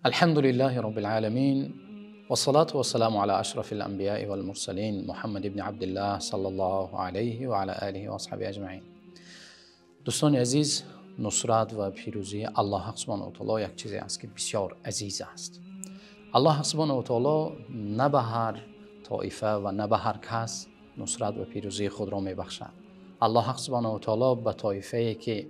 الحمد لله رب العالمين والصلاة والسلام على أشرف الأنبياء والمرسلين محمد بن عبد الله صلى الله عليه وعلى آله وأصحابه أجمعين. دوستان عزیز، نصرت و پیروزی الله سبحانه و تعالی یک چیزی است که بسیار عزیز است. الله سبحانه و تعالی نه به هر طایفه و نه به هر کس نصرت و پیروزی خود را میبخشد. الله سبحانه و تعالی به طایفه‌ای که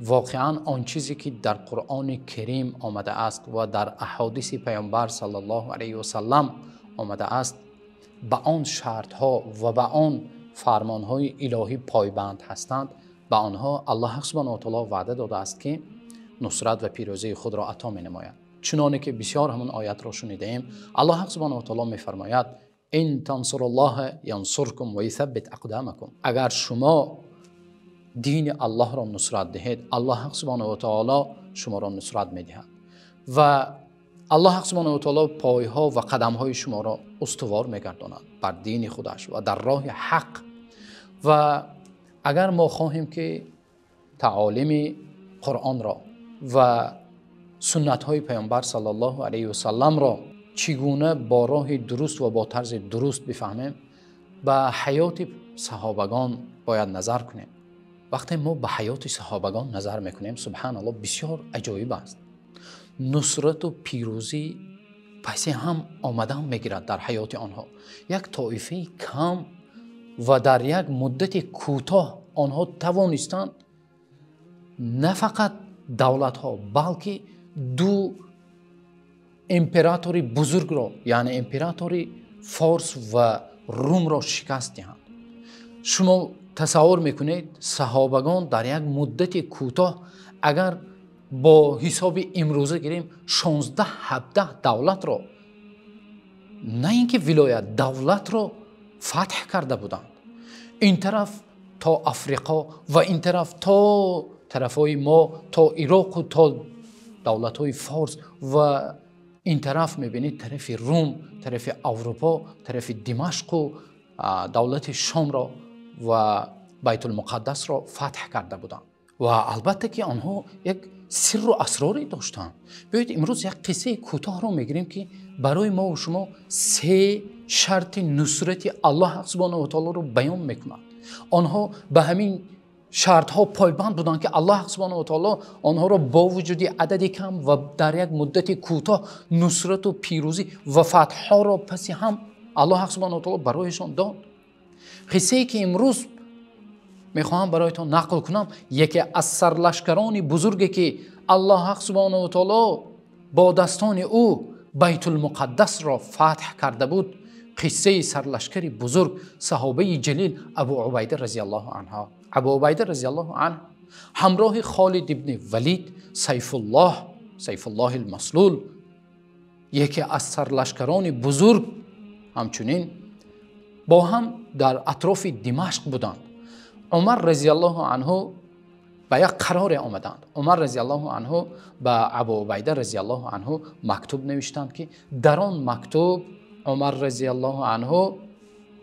واقعا آن چیزی که در قرآن کریم آمده است و در احادیث پیامبر صلی الله علیه و سلم آمده است، به آن شرط ها و به آن فرمان های الهی پایبند هستند، به آنها الله سبحانه و تعالی وعده داده است که نصرت و پیروزی خود را عطا می نماید. چنانه که بسیار همون آیت را شنیدیم، الله سبحانه و تعالی می فرماید ان تنصروا الله ینصرکم و یثبت اقدامکم. اگر شما دین الله را نصرت دهید، الله سبحانه و تعالی شما را نصرت می‌دهد و الله سبحانه و تعالی پایها و قدم‌های شما را استوار می‌گرداند بر دین خودش و در راه حق. و اگر ما خواهیم که تعالیم قرآن را و سنت‌های پیامبر صلی الله علیه و سلم را چگونه با راه درست و با طرز درست بفهمیم، به حیات صحابگان باید نظر کنیم. وقتی ما به حیات صحابگان نظر میکنیم، سبحان الله، بسیار عجایب است. نصرت و پیروزی پسی هم آمدن میگیرد در حیات آنها. یک طایفه کم و در یک مدت کوتاه آنها توانستند نه فقط دولت ها بلکه دو امپراتوری بزرگ را، یعنی امپراتوری فارس و روم را شکست دهند. شما تصور میکنید صحابگان در یک مدت کوتاه اگر با حساب امروزه گیریم 16-17 دولت را، نه اینکه ولایت، دولت را فتح کرده بودند. این طرف تا افریقا و این طرف تا طرفای ما، تا عراق و تا دولت های فارس، و این طرف میبینید طرف روم، طرف اروپا، طرف دمشق و دولت شام را و بیت المقدس را فتح کرده بودند. و البته که آنها یک سر و اسراری داشتند. بیایید امروز یک قصه کوتاه را میگیریم که برای ما و شما 3 شرط نصرت الله سبحانه و تعالی رو بیان میکنند. آنها به همین شرط ها پایبند بودند که الله سبحانه و تعالی آنها را با وجود عدد کم و در یک مدت کوتاه نصرت و پیروزی و فتح ها را پس هم الله سبحانه و تعالی برایشان داد. قصه ای که امروز میخواهم برایتان نقل کنم، یکی از سرلشکران بزرگی که الله سبحانه و تعالی با دستان او بیت المقدس را فتح کرده بود، قصه سرلشکری بزرگ صحابه جلیل ابو عبیده رضی الله عنه. ابو عبیده رضی الله عنه همراه خالد ابن ولید سیف الله المسلول، یکی از سرلشکران بزرگ، همچنین با هم در اطراف دمشق بودند. عمر رضی الله عنه به یک قرار آمدند. عمر رضی الله عنه به ابو عبیده رضی الله عنه مکتوب نوشتند که در آن مکتوب عمر رضی الله عنه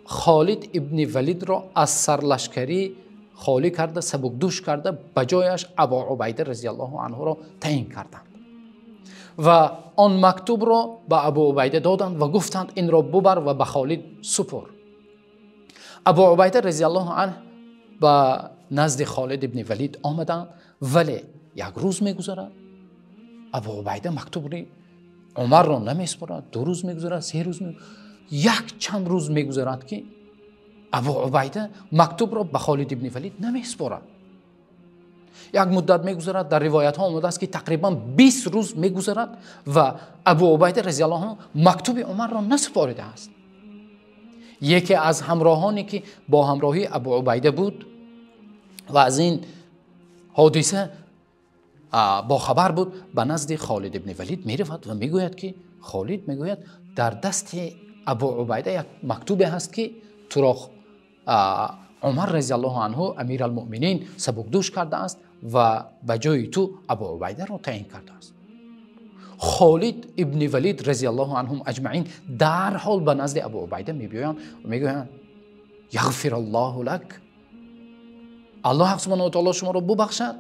خالد ابن ولید را از سرلشکری خالی کرده، سبکدوش کرده، به جایش ابو عبیده رضی الله عنه را تعیین کردند و آن مکتوب را به ابو عبیده دادند و گفتند این را ببر و به خالد سپر. ابو عبیده رضی الله عنه به نزد خالد ابن ولید آمدند، ولی یک روز میگذرد ابو عبیده مکتوب را عمر را نمیسپارد. 2 روز میگذرد، 3 روز میگذرد، یک چند روز میگذرد که ابو عبیده مکتوب را به خالد ابن ولید نمیسپارد. یک مدت میگذرد، در روایت ها آمده است که تقریبا 20 روز میگذرد و ابو عبیده رضی الله عنه مکتوب عمر را نسپاریده است. یکی از همراهانی که با همراهی ابو عبیده بود و از این حادثه با خبر بود، به نزد خالد ابن ولید میرود و میگوید که خالد میگوید در دست ابو عبیده یک مکتوب هست که تو را عمر رضی الله عنه امیر المؤمنین سبکدوش کرده است و به جای تو ابو عبیده را تعیین کرده است. خالد ابن ولید رضی الله عنهم اجمعین در حال به نزد ابو عبیده میبیایند و میگویند یغفر الله لک، الله سبحانه و تعالی شما را ببخشد.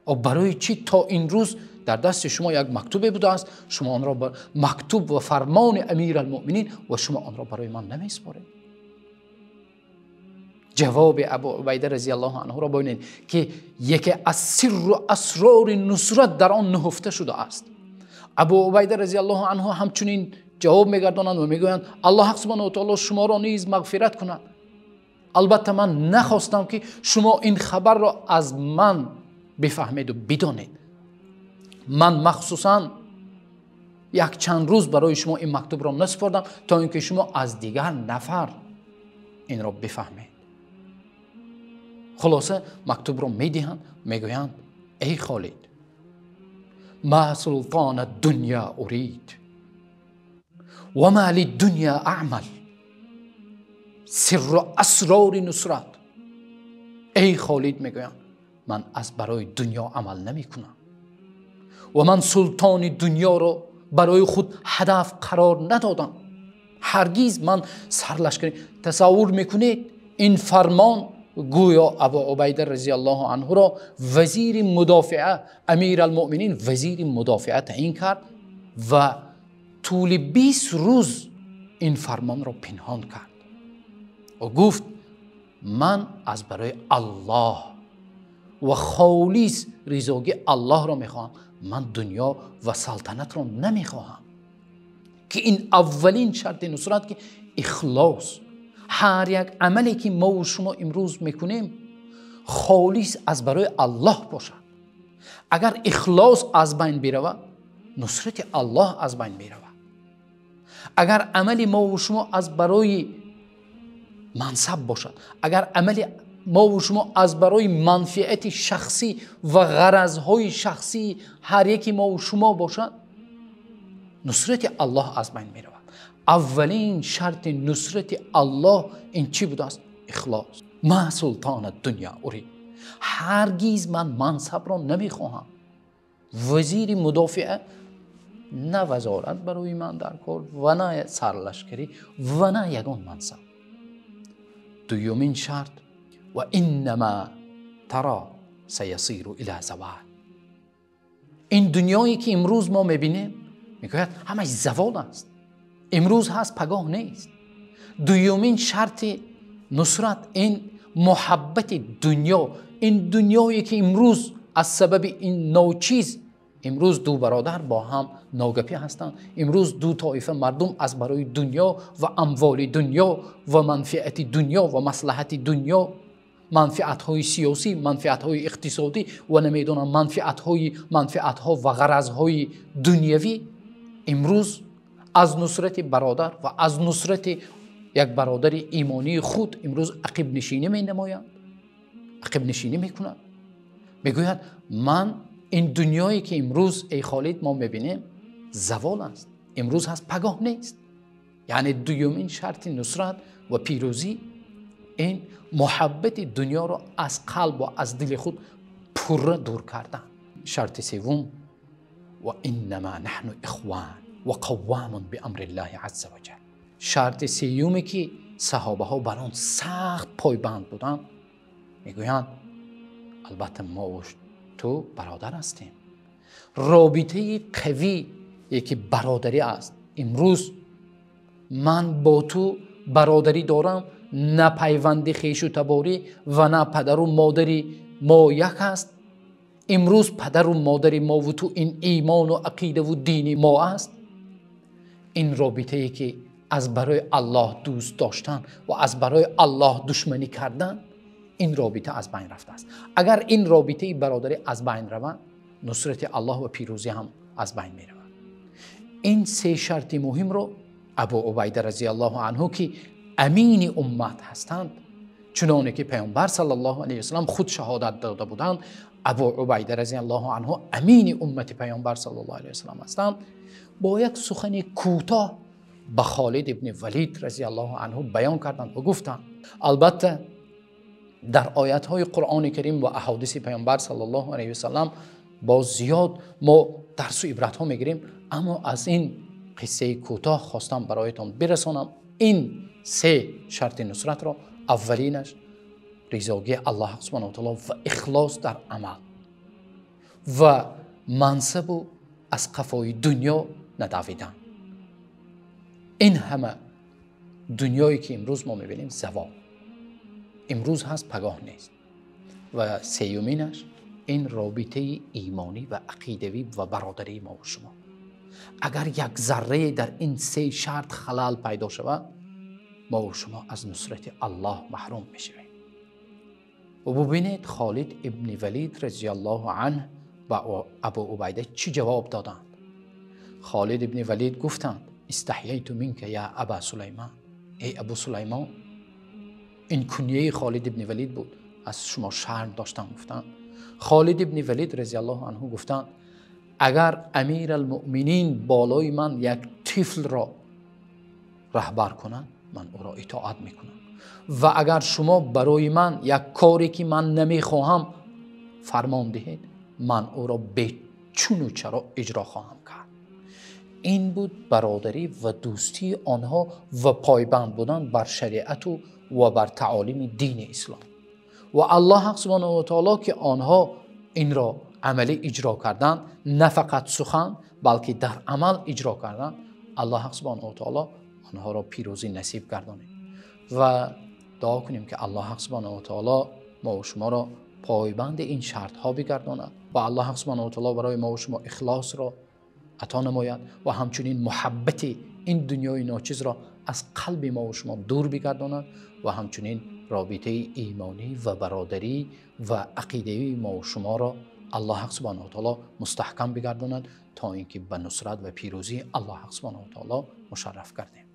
و برای چی تا این روز در دست شما یک مکتوب بوده است، شما آن را مکتوب و فرمان امیر المؤمنین و شما آن را برای من نمیسپارید. جواب ابو عبیده رضی الله عنه را ببینید که یکی از سر و اسرار نصرت در آن نهفته شده است. ابو عبیده رضی الله عنه همچنین جواب میگردانند و میگویند الله سبحانه و تعالی شما را نیز مغفرت کند. البته من نخواستم که شما این خبر را از من بفهمید و بدانید. من مخصوصا یک چند روز برای شما این مکتوب را نسپردم تا اینکه شما از دیگر نفر این را بفهمید. خلاصه مکتوب را میدهند، میگویند ای خالد، ما سلطان الدنیا ارید و ما للدنیا اعمل. سر و اسرار نصرت. ای خالد میگویند من از برای دنیا عمل نمی کنم و من سلطان دنیا را برای خود هدف قرار ندادم. هرگز من سرلشکری. تصور میکنید این فرمان گویا ابو عبیده رضی الله عنه را وزیر مدافعه امیر المؤمنین وزیر مدافعه تعیین کرد و طول 20 روز این فرمان را پنهان کرد و گفت من از برای الله و خالص رضایت الله را میخواهم، من دنیا و سلطنت را نمیخواهم. که این اولین شرط نصرت که اخلاص. هر یک عملی که ما و شما امروز میکنیم خالص از برای الله باشد. اگر اخلاص از بین برود نصرت الله از بین میرود. اگر عمل ما و شما از برای منصب باشد، اگر عمل ما و شما از برای منفعت شخصی و غرضهای شخصی هر یکی ما و شما باشد نصرت الله از بین میرود. اولین شرط نصرت الله این چی بوده است؟ اخلاص. ما سلطان الدنیا ارید. هرگز من منصب را نمیخواهم. وزیر مدافعه نه وزارت برای من در کار و نه سرلشکری و نه یگان منصب. دومین شرط و انما ترى سیصیر الی زوال. این دنیایی که امروز ما میبینیم میگوید همش زوال است، امروز هست پگاه نیست. دومین شرط نصرت این محبت دنیا. این دنیایی که امروز از سبب این نوچیز امروز دو برادر با هم ناگپی هستند. امروز دو طایفه مردم از برای دنیا و اموال دنیا و منفعت دنیا و مصلحت دنیا، منفعت های سیاسی، منفعت های اقتصادی و نمیدونم منفعت ها و غرض های دنیوی امروز از نصرت برادر و از نصرت یک برادر ایمانی خود امروز عقب نشینی می نمایند، عقب نشینی می کنند. میگوید من این دنیایی که امروز ای خالد ما میبینیم زوال است، امروز هست پگاه نیست. یعنی دومین شرط نصرت و پیروزی این محبت دنیا را از قلب و از دل خود پر دور کردن. شرط سوم و انما نحن اخوان و قوام بامر الله عز وجل. شرط سومی که صحابه ها بر آن سخت پایبند بودند میگویند البته ما و تو برادر هستیم. رابطه قوی یکی برادری است. امروز من با تو برادری دارم، نه پیوند خویش و تباری و نه پدر و مادری ما یک است. امروز پدر و مادر ما و تو این ایمان و عقیده و دین ما است. این رابطه ای که از برای الله دوست داشتن و از برای الله دشمنی کردن، این رابطه از بین رفته است. اگر این رابطه برادری از بین رود نصرت الله و پیروزی هم از بین می رود. این سه شرط مهم رو ابو عبیده رضی الله عنه که امین امت هستند، چنانه که پیامبر صلی الله علیه و سلم خود شهادت داده بودند ابو عبیده رضی الله عنه امین امت پیامبر صلی الله علیه و سلم هستند، با یک سخن کوتاه به خالد ابن ولید رضی الله عنه بیان کردند و گفتند البته در آیات های قرآن کریم و احادیث پیامبر صلی الله علیه و سلم با زیاد ما درس و عبرت ها میگیریم، اما از این قصه کوتاه خواستم برایتان برسانم این سه شرط نصرت را. اولینش رضایت الله سبحانه و تعالی و اخلاص در عمل و منصب و از قفای دنیا ندویدن. این همه دنیایی که امروز ما میبینیم زوال، امروز هست پگاه نیست. و سیومینش این رابطه ایمانی و عقیدوی و برادری ما و شما. اگر یک ذره در این سه شرط خلل پیدا شود، ما و شما از نصرت الله محروم میشویم. و ببینید خالد ابن ولید رضی الله عنه و ابو عبیده چی جواب دادند. خالد ابن ولید گفتند استحییت منک یا ابا سلیمان، ای ابو سلیمان. این کنیه خالد ابن ولید بود، از شما شرم داشتم. گفتند خالد ابن ولید رضی الله عنه گفتند اگر امیر المؤمنین بالای من یک طفل را رهبر کنند، من او را اطاعت میکنم. و اگر شما برای من یک کاری که من نمیخواهم فرمان دهید، من او را به چون و چرا اجرا خواهم کرد. این بود برادری و دوستی آنها و پایبند بودن بر شریعت و بر تعالیم دین اسلام. و الله حق سبحانه و تعالی که آنها این را عملی اجرا کردند، نه فقط سخن بلکه در عمل اجرا کردند، الله حق سبحانه و تعالی آنها را پیروزی نصیب گردانید. و دعا کنیم که الله حق سبحانه و تعالی ما و شما را پایبند این شرط ها بگرداند و الله حق سبحانه و تعالی برای ما و شما اخلاص را عطا نماید و همچنین محبت این دنیای ناچیز را از قلب ما و شما دور بگرداند و همچنین رابطه ایمانی و برادری و عقیده‌ای ما و شما را الله حق سبحانه و تعالی مستحکم بگرداند تا اینکه به نصرت و پیروزی الله حق سبحانه و تعالی مشرف گردیم.